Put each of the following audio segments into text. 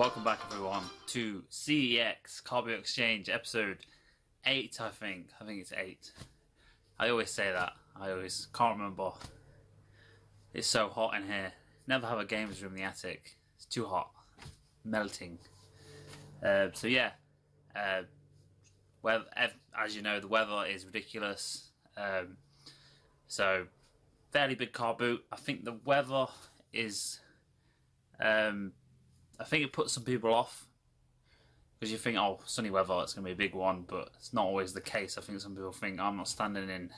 Welcome back everyone to CEX Carboot Exchange episode 8 I think it's 8. I always say that, I always can't remember. It's so hot in here. Never have a games room in the attic. It's too hot. Melting. So yeah, well, as you know, the weather is ridiculous. So fairly big car boot. I think the weather is I think it puts some people off because you think, oh, sunny weather, it's going to be a big one, but it's not always the case. I think some people think, I'm not standing in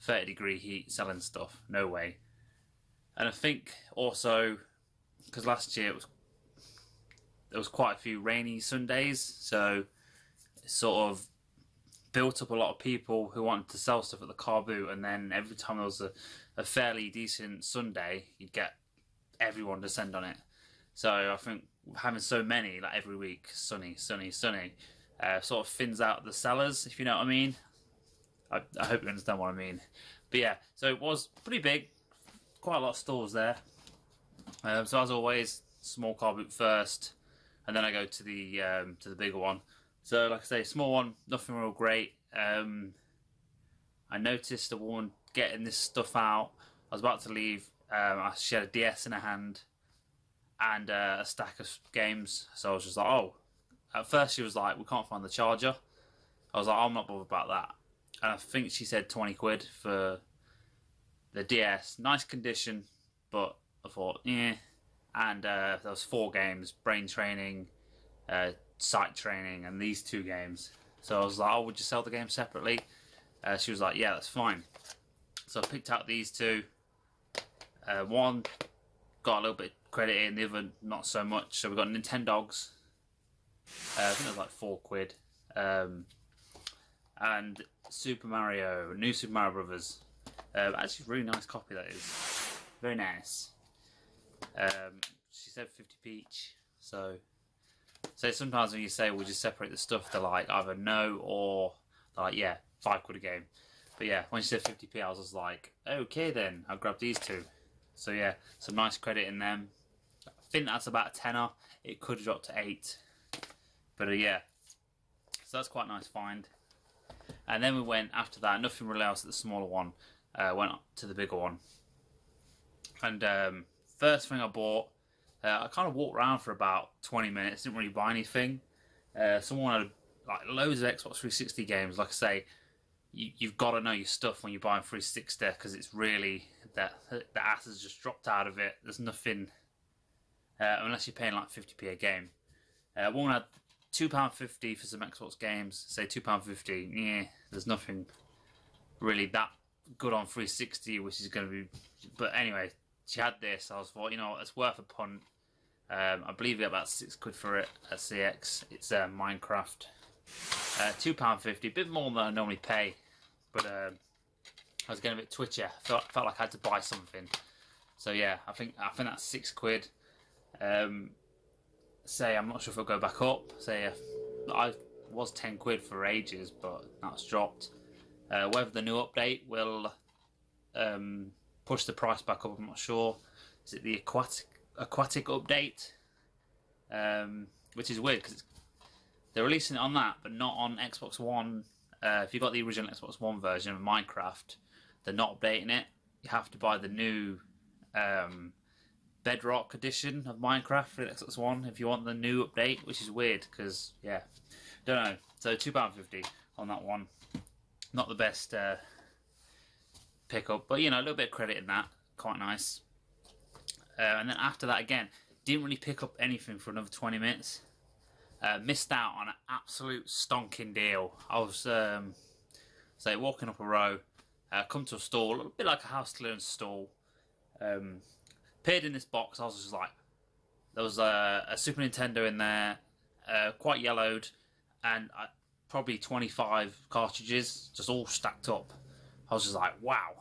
30-degree heat selling stuff. No way. And I think also because last year there was quite a few rainy Sundays, so it sort of built up a lot of people who wanted to sell stuff at the car boot, and then every time there was a fairly decent Sunday, you'd get everyone to send on it. So I think having so many, like every week, sunny, sort of thins out the sellers, if you know what I mean. I hope you understand what I mean. But yeah, so it was pretty big, quite a lot of stores there. So as always, small car boot first, and then I go to the bigger one. So like I say, small one, nothing real great. I noticed a woman getting this stuff out. I was about to leave. She had a DS in her hand and a stack of games. So I was just like, oh. At first she was like, we can't find the charger. I was like, I'm not bothered about that. And I think she said 20 quid for the DS. Nice condition, but I thought, yeah. And there was 4 games, brain training, sight training, and these 2 games. So I was like, oh, would you sell the game separately? She was like, yeah, that's fine. So I picked out these 2. One got a little bit of credit in, the other not so much. So we got Nintendogs. I think it was like 4 quid. And Super Mario, New Super Mario Brothers. Actually, really nice copy that is. Very nice. She said 50p each. So sometimes when you say we'll just separate the stuff, they're like either no or they're like, yeah, 5 quid a game. But yeah, when she said 50p, I was just like, okay then, I'll grab these 2. So yeah, some nice credit in them. I think that's about a tenner. It could drop to 8. But yeah, so that's quite a nice find. And then we went, after that, nothing really else at the smaller one. Went up to the bigger one. And first thing I bought, I kind of walked around for about 20 minutes, didn't really buy anything. Someone had like loads of Xbox 360 games. Like I say, you've got to know your stuff when you're buying 360 because it's really that the ass has just dropped out of it. There's nothing unless you're paying like 50p a game. One had £2.50 for some Xbox games. Say £2.50. Yeah, there's nothing really that good on 360, which is going to be. But anyway, she had this. I was thought, you know, it's worth a punt. I believe we got about 6 quid for it at CX. It's Minecraft. £2.50, a bit more than I normally pay, but I was getting a bit twitchy. I felt like I had to buy something. So yeah, I think that's 6 quid. Say I'm not sure if it'll go back up. Say I was 10 quid for ages, but that's dropped. Whether the new update will push the price back up, I'm not sure. Is it the aquatic update? Which is weird because they're releasing it on that, but not on Xbox One. If you've got the original Xbox One version of Minecraft, they're not updating it. You have to buy the new Bedrock edition of Minecraft for Xbox One if you want the new update, which is weird because, yeah, don't know. So £2.50 on that one. Not the best pickup, but, you know, a little bit of credit in that. Quite nice. And then after that, again, didn't really pick up anything for another 20 minutes. Missed out on an absolute stonking deal. I was say walking up a row, come to a stall, a bit like a house clearance stall. Appeared in this box. I was just like, there was a Super Nintendo in there, quite yellowed, and probably 25 cartridges, just all stacked up. I was just like, wow.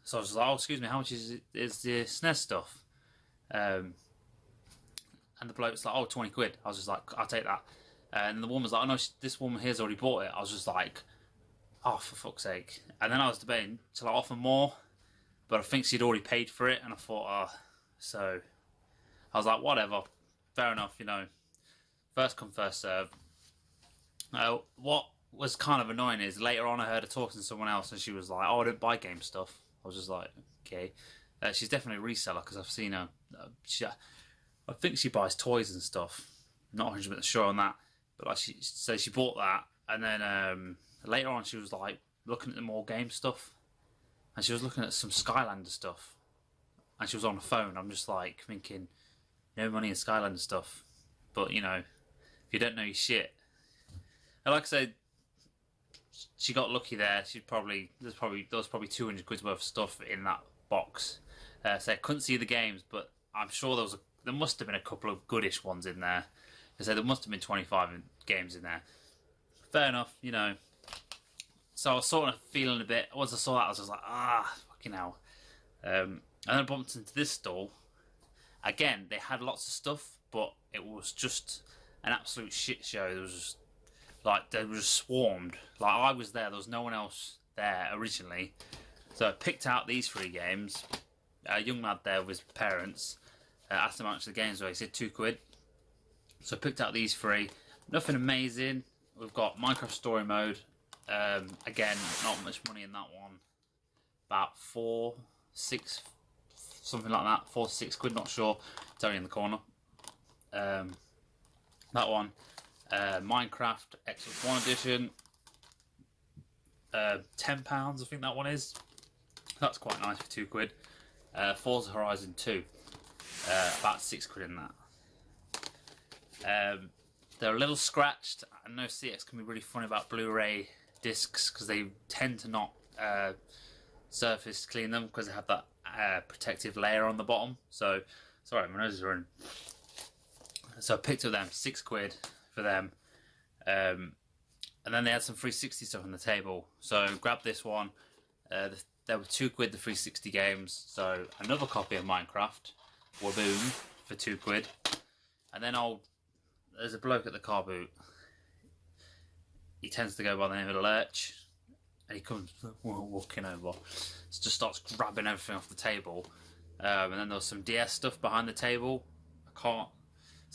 So I was just like, oh, excuse me, how much is the SNES stuff? And the bloke's like, oh, 20 quid. I was just like, I'll take that. And the woman was like, oh no, this woman here's already bought it. I was just like, oh, for fuck's sake. And then I was debating, shall I offer more? But I think she'd already paid for it. And I thought, oh, so I was like, whatever. Fair enough, you know. First come, first serve. What was kind of annoying is later on I heard her talking to someone else and she was like, "Oh, I don't buy game stuff." I was just like, "Okay." She's definitely a reseller because I've seen her. I think she buys toys and stuff. Not 100% sure on that, but like she bought that, and then later on she was like looking at the more game stuff, and she was looking at some Skylander stuff, and she was on the phone. I'm just like thinking, no money in Skylander stuff, but you know, if you don't know your shit. And like I said, she got lucky there. There was probably 200 quid worth of stuff in that box. So I couldn't see the games, but I'm sure there must have been a couple of goodish ones in there. So there must have been 25 games in there. Fair enough, you know. So I was sort of feeling a bit. Once I saw that, I was just like, fucking hell. And then I bumped into this stall. Again, they had lots of stuff, but it was just an absolute shit show. There was just, they were just swarmed. Like, I was there was no one else there originally. So I picked out these 3 games. A young lad there with his parents. Asked him how much the games were. He said £2. So I picked out these 3. Nothing amazing. We've got Minecraft Story Mode. Again, not much money in that one. About 4, 6, something like that. 4 to 6 quid, not sure. It's only in the corner. That one. Minecraft Xbox One Edition. £10, I think that one is. That's quite nice for £2. Forza Horizon 2. About 6 quid in that. They're a little scratched. I know CEX can be really funny about Blu-ray discs because they tend to not surface clean them because they have that protective layer on the bottom. So, sorry, my nose is running. So I picked up them, 6 quid for them. And then they had some 360 stuff on the table. So grabbed this one. There were 2 quid, the 360 games. So another copy of Minecraft. Waboom for 2 quid. And then there's a bloke at the car boot. He tends to go by the name of Lurch. And he comes walking over. Just starts grabbing everything off the table. And then there was some DS stuff behind the table. So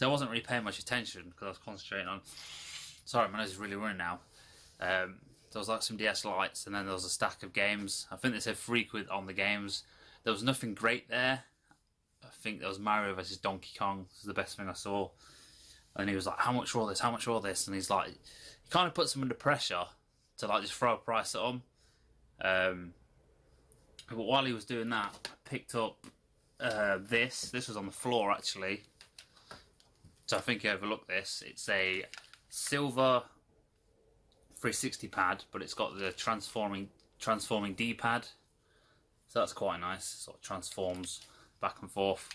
I wasn't really paying much attention because I was concentrating on... Sorry, my nose is really running now. There was like some DS lights and then there was a stack of games. I think they said 3 quid on the games. There was nothing great there. I think there was Mario vs Donkey Kong. This is the best thing I saw. And he was like, how much for all this? How much for all this? And he's like, he kind of puts them under pressure to like just throw a price at them. But while he was doing that, I picked up this. This was on the floor actually. So I think he overlooked this. It's a silver 360 pad, but it's got the transforming D-pad. So that's quite nice. It sort of transforms back and forth.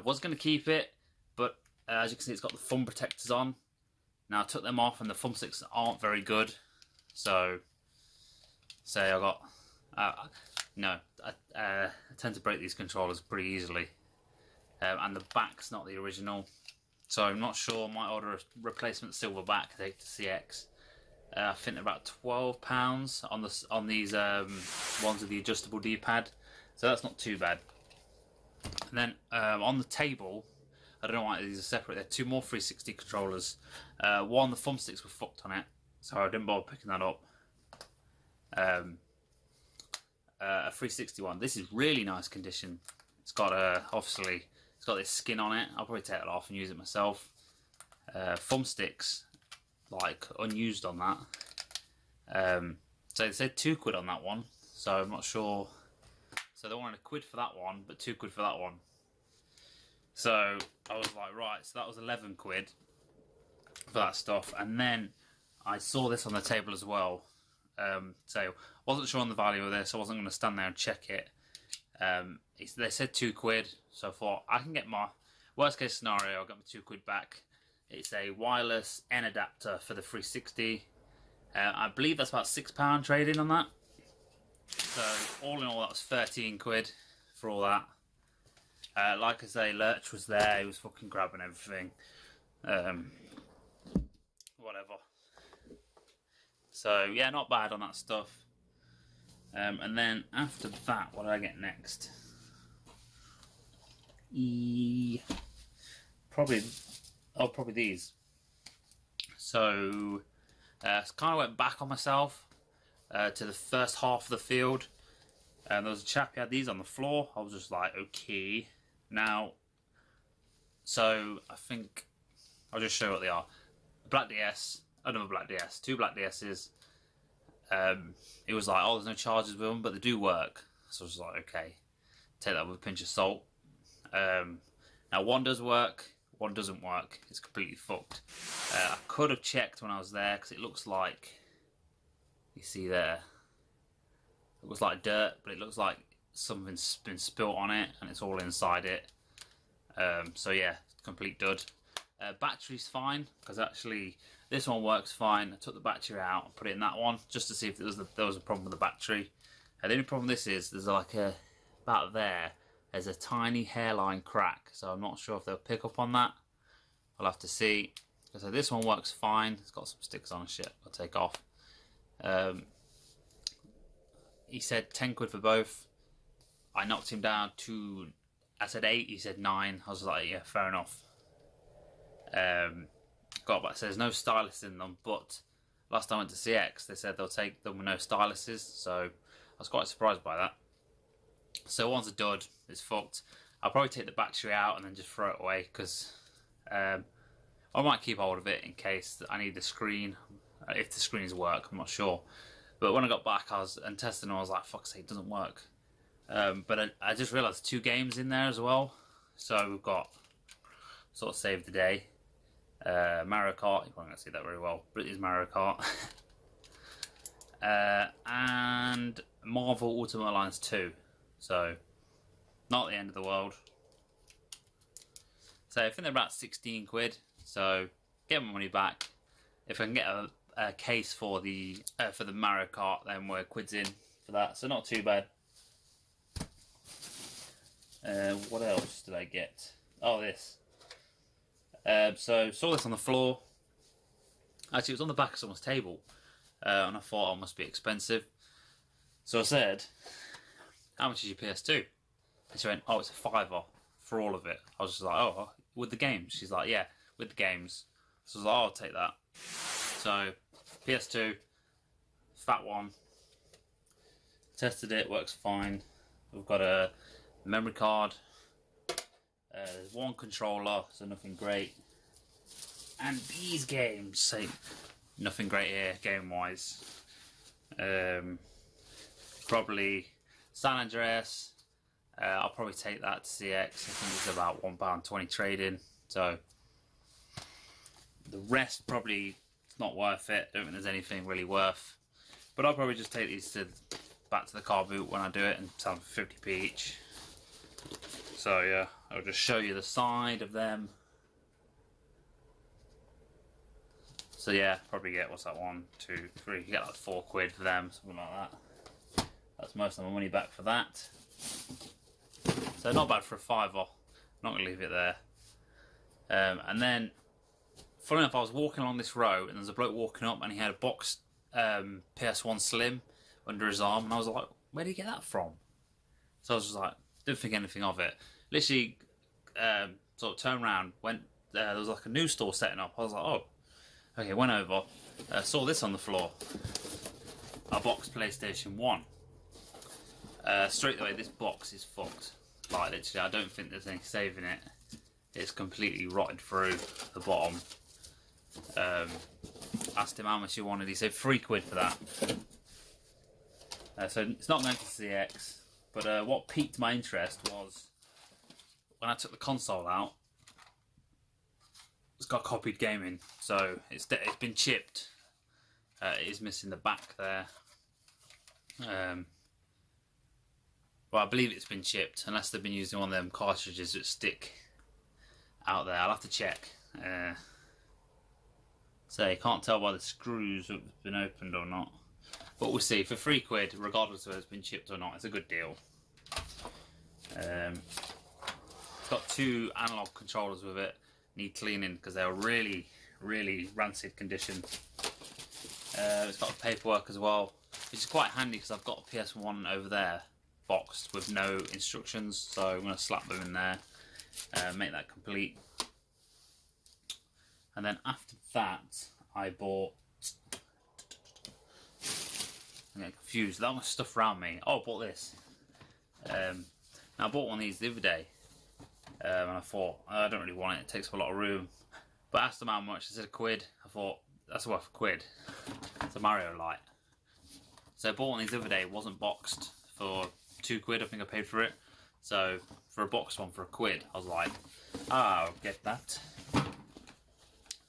Was going to keep it, but as you can see, it's got the thumb protectors on. Now I took them off, and the thumbsticks aren't very good. So, say I got I tend to break these controllers pretty easily, and the back's not the original. So I'm not sure. I might order a replacement silver back to take to CEX. I think they're about £12 on these ones with the adjustable D-pad. So that's not too bad. And then on the table, I don't know why these are separate. There are 2 more 360 controllers. One, the thumbsticks were fucked on it, so I didn't bother picking that up. A 360 one. This is really nice condition. It's got obviously it's got this skin on it. I'll probably take it off and use it myself. Thumbsticks, like unused on that. So they said 2 quid on that one. So I'm not sure. So they wanted £1 for that one, but 2 quid for that one. So I was like, right. So that was 11 quid for that stuff. And then I saw this on the table as well. So wasn't sure on the value of this. I wasn't going to stand there and check it. They said 2 quid, so I thought I can get my worst case scenario. I got my 2 quid back. It's a wireless N adapter for the 360. I believe that's about £6 trading on that. So all in all, that was 13 quid for all that. Like I say, Lurch was there. He was fucking grabbing everything. Whatever. So yeah, not bad on that stuff. And then after that, what did I get next? Probably Oh, probably these. So, kind of went back on myself to the first half of the field. And there was a chap who had these on the floor. I was just like, okay. Now, so I think I'll just show you what they are. A black DS, another black DS, two black DSs. It was like, oh, there's no charges with them, but they do work. So I was like, okay, take that with a pinch of salt. Now one does work, one doesn't work. It's completely fucked. I could have checked when I was there because it looks like, you see there, it looks like dirt, but it looks like something's been spilt on it and it's all inside it. So yeah, complete dud. Battery's fine because actually this one works fine. I took the battery out and put it in that one just to see if there was a problem with the battery. The only problem with this is there's like about there's a tiny hairline crack, so I'm not sure if they'll pick up on that. I'll have to see. So this one works fine. It's got some stickers on and shit I'll take off. He said 10 quid for both. I knocked him down to, I said 8, he said 9. I was like, yeah, fair enough. But it says no stylus in them, but last time I went to CEX they said they'll take them with no styluses, so I was quite surprised by that. So one's a dud, it's fucked. I'll probably take the battery out and then just throw it away because I might keep hold of it in case I need the screen, if the screens work, I'm not sure. But when I got back I was testing and I was like, fuck's sake, it doesn't work. But I just realised 2 games in there as well, so we've got sort of saved the day. Mario Kart, you probably can't see that very well, but it is Mario Kart. And Marvel Ultimate Alliance 2, so not the end of the world. So I think they're about 16 quid, so get my money back. If I can get a case for the Mario Kart, then we're quids in for that, so not too bad. What else did I get? Oh, this. So saw this on the floor. Actually, it was on the back of someone's table, and I thought, oh, it must be expensive. So I said, how much is your PS2? And she went, oh, it's a £5 for all of it. I was just like, oh, with the games? She's like, yeah, with the games. So I was like, oh, I'll take that. So PS2, fat one. Tested it, works fine. We've got a memory card. There's one controller, so nothing great. And these games, say nothing great here game-wise. Probably San Andreas. I'll probably take that to CX. I think it's about £1.20 trading. So the rest probably it's not worth it. Don't think there's anything really worth. But I'll probably just take these back to the car boot when I do it and sell them for 50p each. So yeah, I'll just show you the side of them. So yeah, probably get, what's that, 1, 2, 3, you get like 4 quid for them, something like that. That's most of my money back for that. So not bad for a £5. Not gonna leave it there. And then, funny enough, I was walking along this road and there's a bloke walking up and he had a boxed PS1 Slim under his arm, and I was like, where did he get that from? So I was just like, didn't think anything of it. Literally, sort of turned around, went, there was like a new store setting up. I was like, oh, okay, went over, saw this on the floor, a boxed PlayStation 1. Straight away, this box is fucked. Like, literally, I don't think there's any saving it. It's completely rotted through the bottom. Asked him how much he wanted, he said 3 quid for that. So it's not going to CX. But what piqued my interest was when I took the console out, it's got copied gaming, so it's been chipped. It is missing the back there. Well, I believe it's been chipped, unless they've been using one of them cartridges that stick out there. I'll have to check. So you can't tell by the screws if it's been opened or not. But we'll see. For 3 quid, regardless of whether it's been chipped or not, it's a good deal. It's got 2 analog controllers with it. Need cleaning because they're really, really rancid condition. It's got paperwork as well, which is quite handy because I've got a PS1 over there boxed with no instructions, so I'm going to slap them in there, make that complete. And then after that, I bought... I get confused. That much stuff around me. Oh, I bought this. Now I bought one of these the other day. And I thought, I don't really want it. It takes up a lot of room. But I asked them how much. They said £1. I thought, that's worth £1. It's a Mario light. So I bought one of these the other day. It wasn't boxed for £2. I think I paid for it. So for a boxed one for £1, I was like, I'll get that.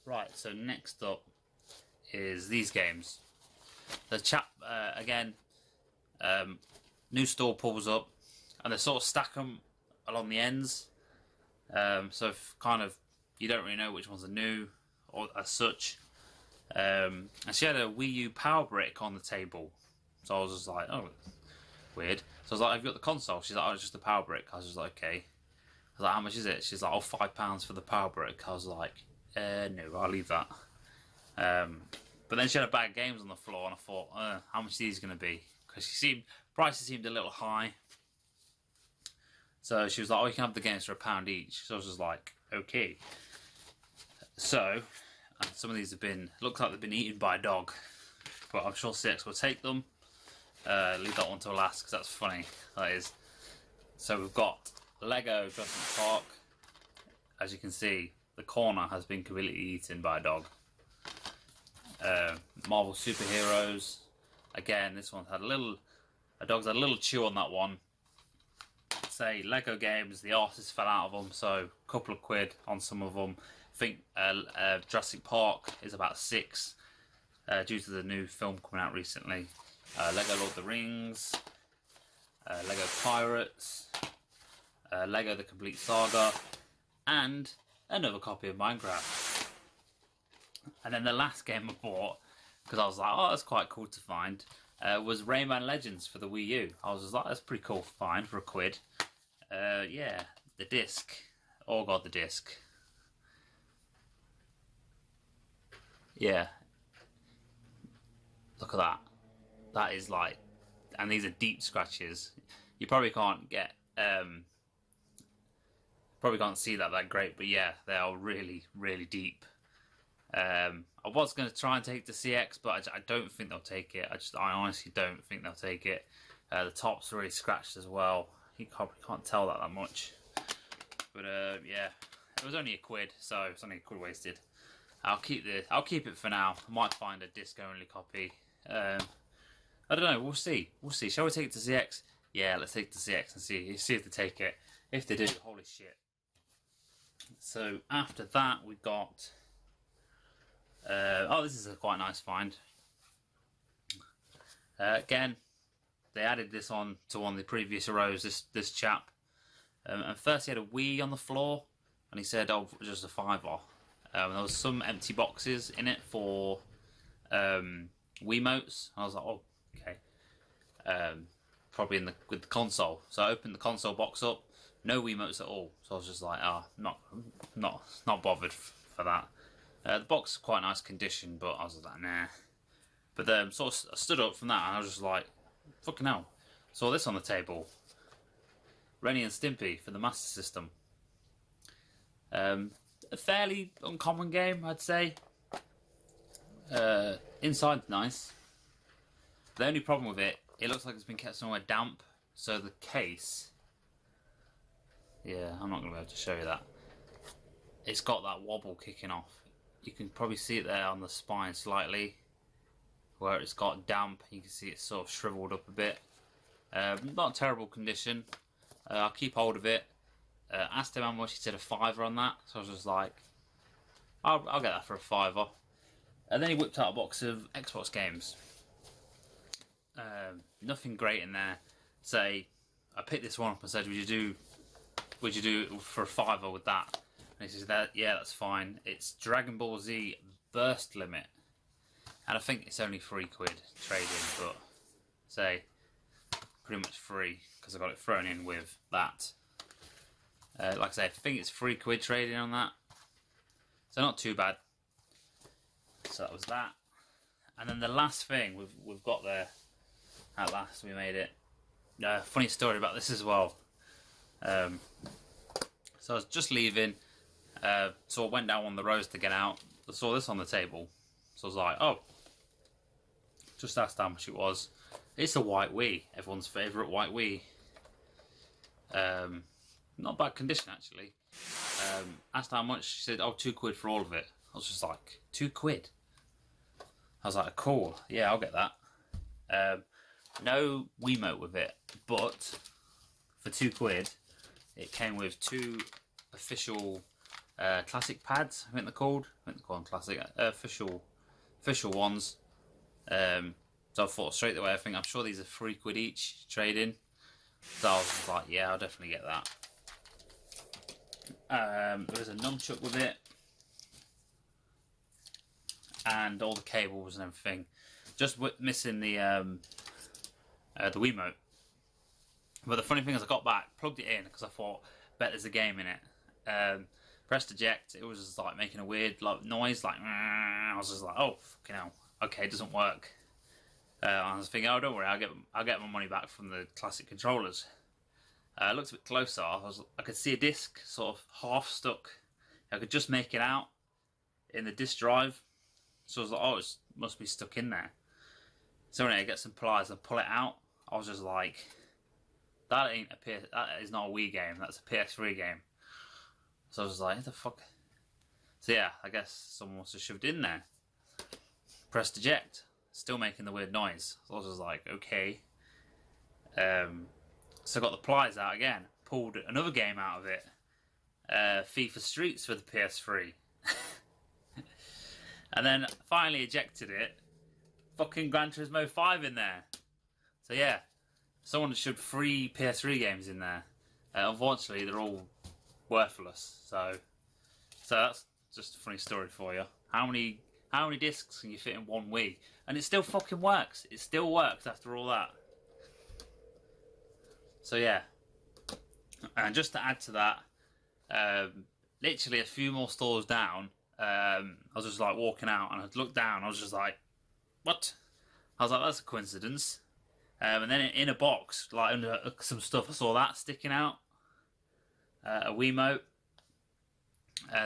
Right, so next up is these games. The chap, again, new store pulls up, and they sort of stack them along the ends. So if kind of, you don't really know which ones are new or as such. And she had a Wii U power brick on the table. So I was just like, oh, weird. So I was like, have you got the console? She's like, oh, it's just the power brick. I was just like, okay. I was like, how much is it? She's like, oh, £5 for the power brick. I was like, no, I'll leave that. But then she had a bag of games on the floor, and I thought, how much are these going to be? Because prices seemed a little high. So she was like, oh, you can have the games for £1 each. So I was just like, okay. So, some of these have been, look like they've been eaten by a dog. But I'm sure CEX will take them. Leave that one till last, because that's funny. That is. So we've got Lego Jurassic Park. As you can see, the corner has been completely eaten by a dog. Marvel Superheroes. Again, this one had a dog's had a little chew on that one. Say Lego games, the artists fell out of them, so a couple of quid on some of them. I think Jurassic Park is about £6 due to the new film coming out recently. Lego Lord of the Rings, Lego Pirates, Lego The Complete Saga, and another copy of Minecraft. And then the last game I bought, because I was like, oh, that's quite cool to find, was Rayman Legends for the Wii U. I was just like, that's pretty cool to find for £1. Yeah, the disc. Oh god, the disc. Yeah. Look at that. That is like, and these are deep scratches. You probably can't get, probably can't see that great, but yeah, they are really, really deep. I was going to try and take the CX, but I don't think they'll take it. I honestly don't think they'll take it. The top's really scratched as well. You can't tell that much. But yeah, it was only £1, so it's only £1 wasted. I'll keep it for now. I might find a disc-only copy. I don't know. We'll see. Shall we take it to CX? Yeah, let's take it to CX and see if they take it. If they do, holy shit. So after that, we got. Oh, this is a quite nice find. Again, they added this on to one of the previous rows. This chap. And first he had a Wii on the floor, and he said, "Oh, just a £5." There was some empty boxes in it for Wiimotes. I was like, "Oh, okay." Probably with the console. So I opened the console box up, no Wiimotes at all. So I was just like, not bothered for that. The box is quite nice condition, but I was like, nah. But then sort of I stood up from that, and I was just like, fucking hell. Saw this on the table. Rennie and Stimpy for the Master System. A fairly uncommon game, I'd say. Inside's nice. The only problem with it looks like it's been kept somewhere damp. So the case, yeah, I'm not going to be able to show you that. It's got that wobble kicking off. You can probably see it there on the spine slightly, where it's got damp. You can see it's sort of shriveled up a bit. Not terrible condition. I'll keep hold of it. Asked him how much, he said £5 on that. So I was just like, I'll get that for £5. And then he whipped out a box of Xbox games. Nothing great in there. Say, I picked this one up and said, would you do it for £5 with that? And he says, yeah, that's fine. It's Dragon Ball Z Burst Limit. And I think it's only £3 trading, but say, pretty much free, because I got it thrown in with that. Like I say, I think it's £3 trading on that. So not too bad. So that was that. And then the last thing we've got there, at last we made it. Funny story about this as well. So I was just leaving, so I went down one of the rows to get out. I saw this on the table, so I was like, oh, just asked how much it was. It's a white Wii, everyone's favourite white Wii. Not bad condition actually. Asked how much, she said, oh, £2 for all of it. I was just like, £2? I was like, cool, yeah, I'll get that. No Wiimote with it, but for £2, it came with 2 official classic pads, I think they're called. I think they're called classic, official ones. So I thought straight away, I'm sure these are £3 each, trade-in. So I was like, yeah, I'll definitely get that. There was a nunchuck with it, and all the cables and everything. Just missing the Wiimote. But the funny thing is, I got back, plugged it in because I thought, bet there's a game in it. Pressed eject, it was just like making a weird like noise, like I was just like, oh fucking hell, okay, it doesn't work. I was thinking, oh, don't worry, I'll get my money back from the classic controllers. I looked a bit closer. I could see a disc sort of half stuck. I could just make it out in the disc drive. So I was like, oh, it must be stuck in there. So when I get some pliers and pull it out, I was just like, that is not a Wii game. That's a PS3 game. So I was like, what the fuck? So yeah, I guess someone must have shoved it in there. Pressed eject. Still making the weird noise. So I was just like, okay. So I got the pliers out again. Pulled another game out of it. FIFA Streets for the PS3. And then finally ejected it. Fucking Gran Turismo 5 in there. So yeah. Someone shoved 3 PS3 games in there. Unfortunately, they're all worthless. So that's just a funny story for you. How many discs can you fit in one Wii? And it still fucking works. It still works after all that. So yeah. And just to add to that, literally a few more stores down, I was just like walking out and I'd look down. I was just like, what? I was like, that's a coincidence. And then in a box, like under some stuff, I saw that sticking out. A Wiimote.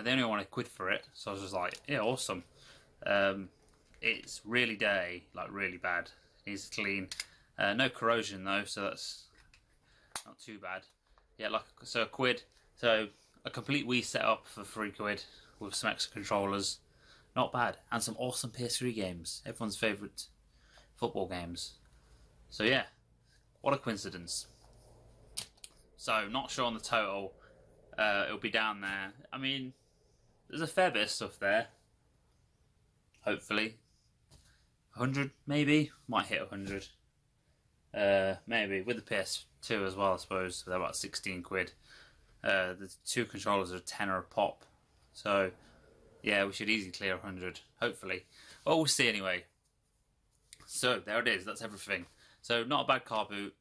They only wanted £1 for it, so I was just like, yeah, awesome. It's really dirty, like really bad. Needs to clean. No corrosion though, so that's not too bad. Yeah, like so £1. So a complete Wii setup for £3 with some extra controllers. Not bad, and some awesome PS3 games. Everyone's favourite football games. So yeah, what a coincidence. So not sure on the total. It'll be down there. I mean, there's a fair bit of stuff there. Hopefully, 100 maybe, might hit 100. Maybe with the PS2 as well. I suppose they're about £16. The 2 controllers are £10 a pop. So yeah, we should easily clear 100. Hopefully, well, we'll see anyway. So there it is. That's everything. So not a bad car boot.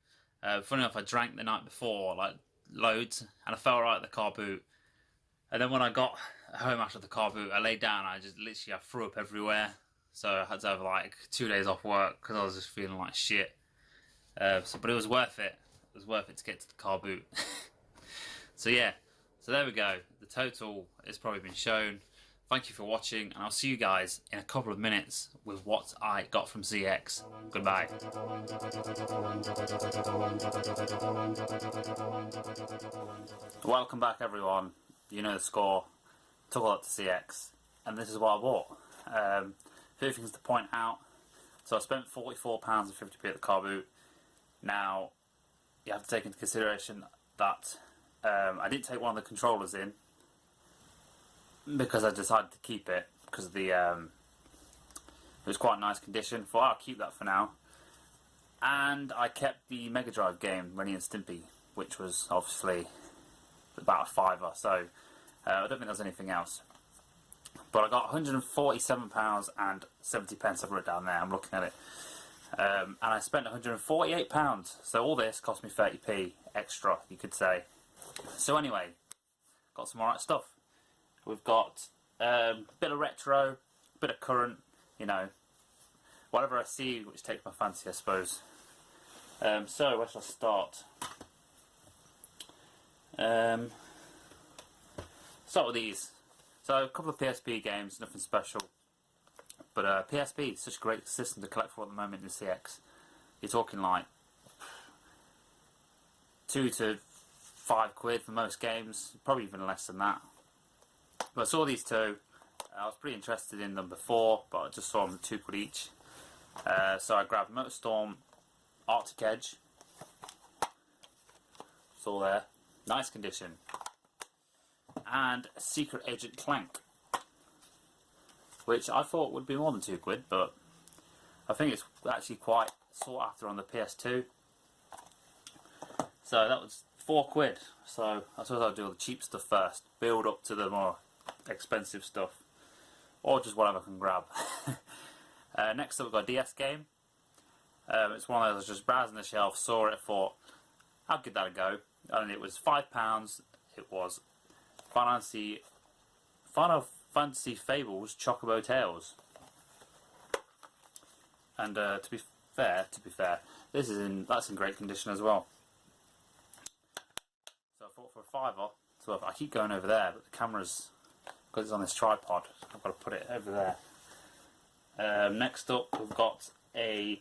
Funny enough, I drank the night before, like loads, and I felt right at the car boot. And then when I got home after the car boot, I laid down. I threw up everywhere. So I had to have like 2 days off work because I was just feeling like shit. But it was worth it. It was worth it to get to the car boot. So yeah. So there we go. The total has probably been shown. Thank you for watching, and I'll see you guys in a couple of minutes with what I got from CEX. Goodbye. Welcome back, everyone. You know the score. Took all that to CEX, and this is what I bought. A few things to point out. So I spent £44.50 at the car boot. Now, you have to take into consideration that I didn't take one of the controllers in, because I decided to keep it because of the it was quite a nice condition. Thought I'll keep that for now, and I kept the Mega Drive game Rennie and Stimpy, which was obviously about a £5. So I don't think there's anything else. But I got £147.70. I've wrote it down there. I'm looking at it, and I spent £148. So all this cost me 30p extra, you could say. So anyway, got some alright stuff. We've got a bit of retro, a bit of current, you know, whatever I see which takes my fancy, I suppose. So where shall I start? Start with these. So a couple of PSP games, nothing special. But PSP is such a great system to collect for at the moment in CX. You're talking like £2 to £5 for most games, probably even less than that. But I saw these two. I was pretty interested in them before, but I just saw them £2 each. So I grabbed MotorStorm Arctic Edge. It's all there, nice condition. And Secret Agent Clank, which I thought would be more than £2, but I think it's actually quite sought after on the PS2. So that was £4. So I suppose I'll do all the cheap stuff first, build up to the more expensive stuff, or just whatever I can grab. Next up we've got a DS game. It's one of those I was just browsing the shelf, saw it, thought I'll give that a go, and it was £5. It was Final Fantasy Fables Chocobo Tales. And to be fair, that's in great condition as well. So I thought for a £5, so I keep going over there, but the camera's, because it's on this tripod, I've got to put it over there. Next up we've got a,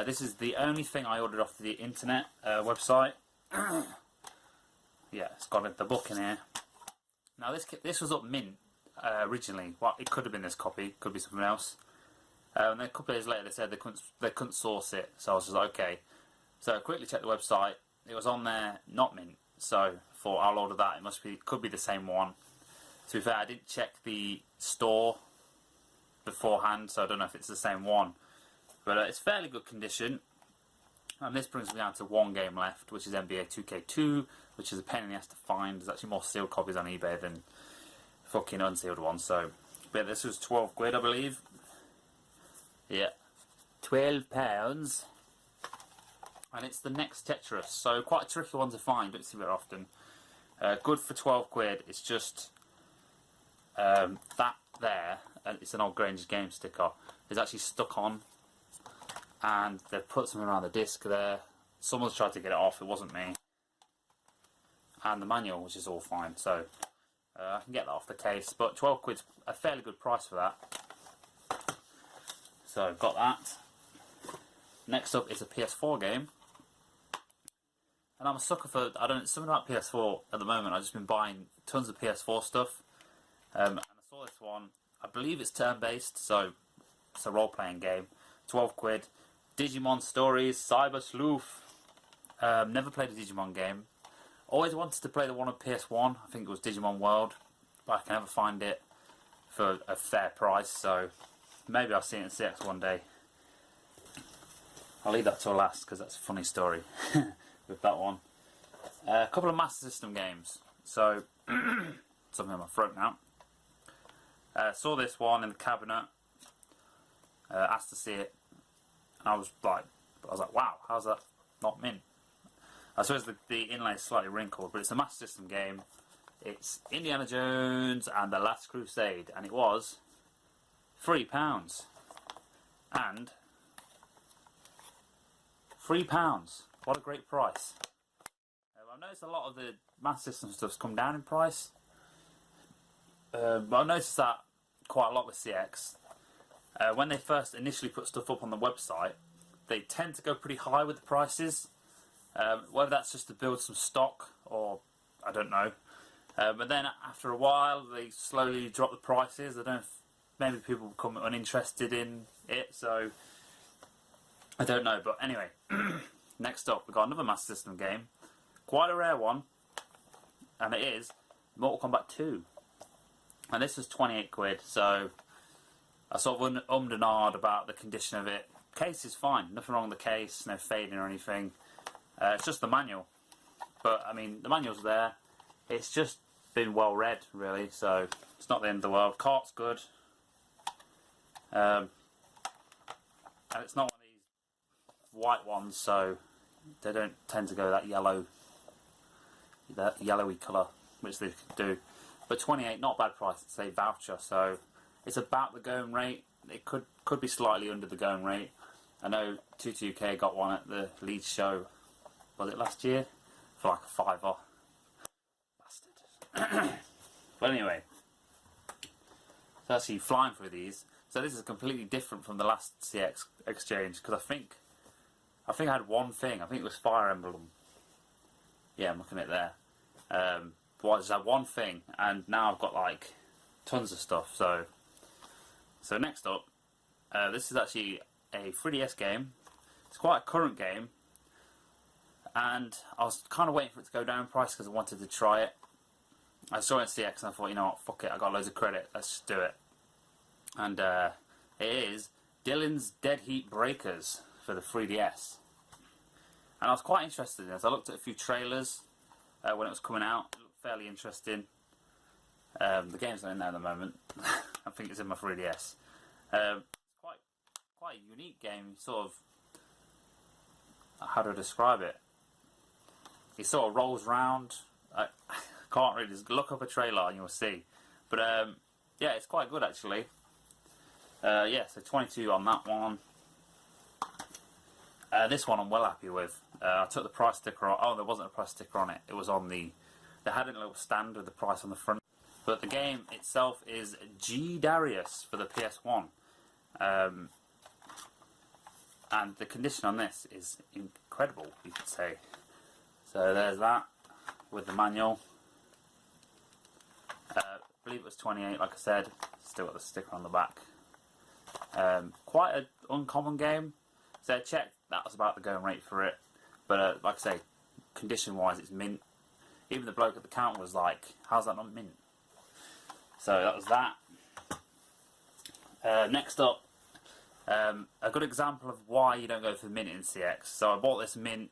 this is the only thing I ordered off the internet website. Yeah, it's got the book in here. Now this was up mint originally. Well, it could have been this copy, could be something else. And then a couple of days later they said they couldn't source it, so I was just like, okay. So I quickly checked the website. It was on there, not mint. So I thought I'll order that. It could be the same one. To be fair, I didn't check the store beforehand, so I don't know if it's the same one. But it's fairly good condition. And this brings me down to one game left, which is NBA 2K2, which is a pain in the ass to find. There's actually more sealed copies on eBay than fucking unsealed ones. So, but this was £12, I believe. Yeah, £12. And it's the next Tetris, so quite a tricky one to find, don't see very often. Good for £12. It's just that there, and it's an old Granger's Game sticker, is actually stuck on, and they've put something around the disc there. Someone's tried to get it off, it wasn't me. And the manual, which is all fine, so I can get that off the case, but £12's a fairly good price for that. So I've got that. Next up is a PS4 game. And I'm a sucker for, something about PS4 at the moment. I've just been buying tons of PS4 stuff. And I saw this one. I believe it's turn-based, so it's a role-playing game. £12. Digimon Stories, Cyber Sleuth. Never played a Digimon game. Always wanted to play the one on PS1. I think it was Digimon World. But I can never find it for a fair price, so maybe I'll see it in CX one day. I'll leave that till last, because that's a funny story with that one. A couple of Master System games. So, something in my throat now. Saw this one in the cabinet. Asked to see it. And I was like, wow, how's that not mint? I suppose the inlay is slightly wrinkled, but it's a Master System game. It's Indiana Jones and the Last Crusade, and it was £3. And £3. What a great price. I've noticed a lot of the Master System stuff's come down in price. But I've noticed that quite a lot with CX. When they first initially put stuff up on the website, they tend to go pretty high with the prices. Whether that's just to build some stock or I don't know. But then after a while they slowly drop the prices. I don't know if maybe people become uninterested in it, so I don't know. But anyway, next up we've got another Master System game. Quite a rare one. And it is Mortal Kombat 2. And this was £28, so I sort of and ahed about the condition of it. Case is fine, nothing wrong with the case, no fading or anything. It's just the manual. But, I mean, the manual's there. It's just been well read, really, so it's not the end of the world. Cart's good. And it's not one of these white ones, so they don't tend to go that yellowy colour, which they do. But 28, not a bad price. It's a voucher, so it's about the going rate. It could be slightly under the going rate. I know 22K got one at the Leeds show. Was it last year? For like a £5. Bastard. But anyway, So actually flying through these. So this is completely different from the last CEX Exchange, because I think I had one thing. I think it was Fire Emblem. Yeah, I'm looking at it there. But I just had one thing, and now I've got like tons of stuff. So next up, this is actually a 3DS game. It's quite a current game, and I was kind of waiting for it to go down in price because I wanted to try it. I saw it in CX and I thought, you know what, fuck it, I got loads of credit, let's just do it. And it is Dylan's Dead Heat Breakers for the 3DS. And I was quite interested in this. I looked at a few trailers when it was coming out. It looked fairly interesting. The game's not in there at the moment. I think it's in my 3DS. It's quite a unique game. Sort of, how do I describe it? It sort of rolls round. I can't really, just look up a trailer and you'll see. But yeah, it's quite good actually. Yeah, so 22 on that one. This one I'm well happy with. I took the price sticker off. Oh, there wasn't a price sticker on it. It was on the... They had a little stand with the price on the front. But the game itself is G Darius for the PS1. And the condition on this is incredible, you could say. So there's that with the manual. I believe it was 28, like I said. Still got the sticker on the back. Quite an uncommon game. So I checked, that was about the going rate for it. But like I say, condition wise it's mint. Even the bloke at the counter was like, how's that not mint? So that was that. Next up, a good example of why you don't go for the mint in CX. So I bought this mint.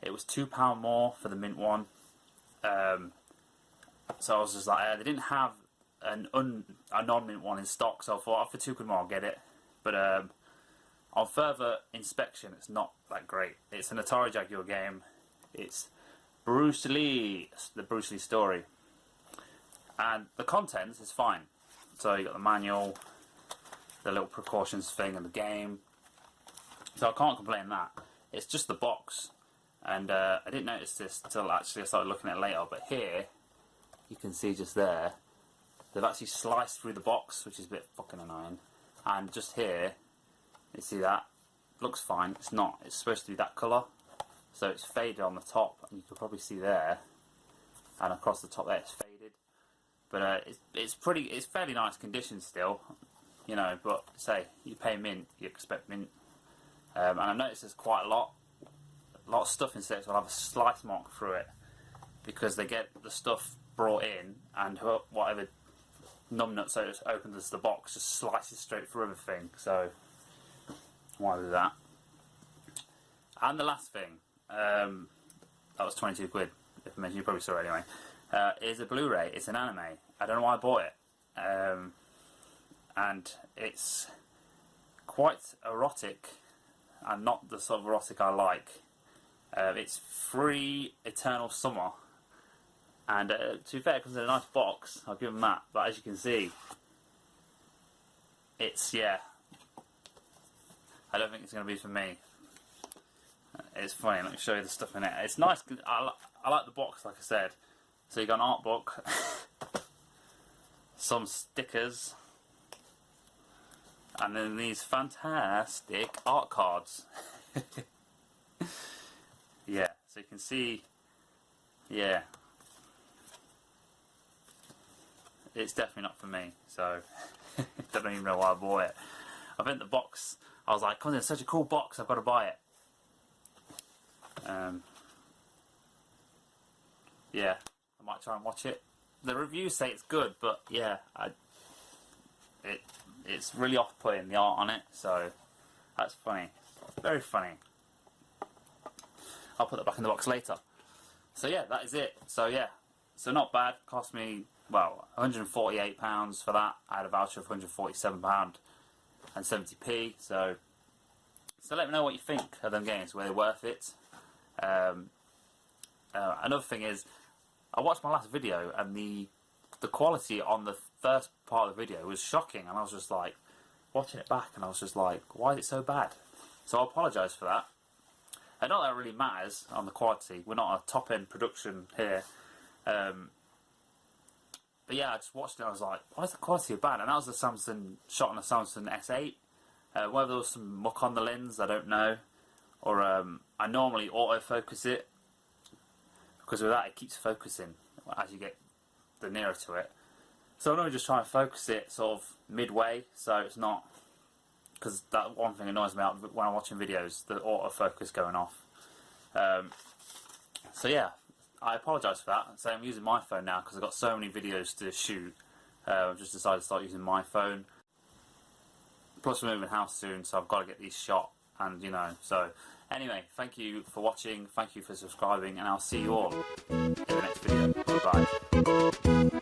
It was £2 more for the mint one. So I was just like, they didn't have a non-mint one in stock, so I thought, for £2 more I'll get it. But on further inspection, it's not that great. It's an Atari Jaguar game. It's Bruce Lee, the Bruce Lee story. And the contents is fine. So you got the manual, the little precautions thing, and the game. So I can't complain that. It's just the box. And I didn't notice this until actually I started looking at it later. But here, you can see just there, they've actually sliced through the box, which is a bit fucking annoying. And just here, you see that? Looks fine. It's not. It's supposed to be that colour. So it's faded on the top, and you can probably see there. And across the top there, it's faded. But it's fairly nice condition still, you know. But say you pay mint, you expect mint. And I noticed there's quite a lot of stuff in CEX will have a slice mark through it because they get the stuff brought in, and whatever numbnut so it opens the box just slices straight through everything. So why do that? And the last thing, that was 22 quid. If I mentioned, you probably saw it anyway. Is a Blu-ray. It's an anime. I don't know why I bought it. And it's quite erotic, and not the sort of erotic I like. It's Free Eternal Summer, and to be fair, it comes in a nice box. I'll give them that. But as you can see, it's, yeah, I don't think it's going to be for me. It's funny. Let me show you the stuff in it. It's nice. I like the box, like I said. So you got an art book, some stickers, and then these fantastic art cards. Yeah, so you can see, yeah, it's definitely not for me, so I don't even know why I bought it. I think the box, I was like, come on, it's such a cool box, I've got to buy it. Yeah, I might try and watch it. The reviews say it's good, but yeah, it's really off-putting, the art on it, so that's funny. Very funny. I'll put that back in the box later. So yeah, that is it. So yeah, so not bad. Cost me, well, £148 for that. I had a voucher of £147 and 70p. So let me know what you think of them games. Were they worth it? Another thing is, I watched my last video and the quality on the first part of the video was shocking, and I was just like, watching it back, and I was just like, why is it so bad? So I apologise for that. And not that it really matters on the quality. We're not a top-end production here. But yeah, I just watched it and I was like, why is the quality bad? And that was the Samsung, shot on a Samsung S8. Whether there was some muck on the lens, I don't know. Or I normally autofocus it, because with that it keeps focusing as you get the nearer to it. So I'm normally just trying to focus it sort of midway, so it's not, because that one thing annoys me out when I'm watching videos, the autofocus going off. So yeah, I apologise for that. So I'm using my phone now because I've got so many videos to shoot. I've just decided to start using my phone. Plus we're moving house soon, so I've got to get these shot, and you know, so anyway, thank you for watching, thank you for subscribing, and I'll see you all in the next video. Bye bye.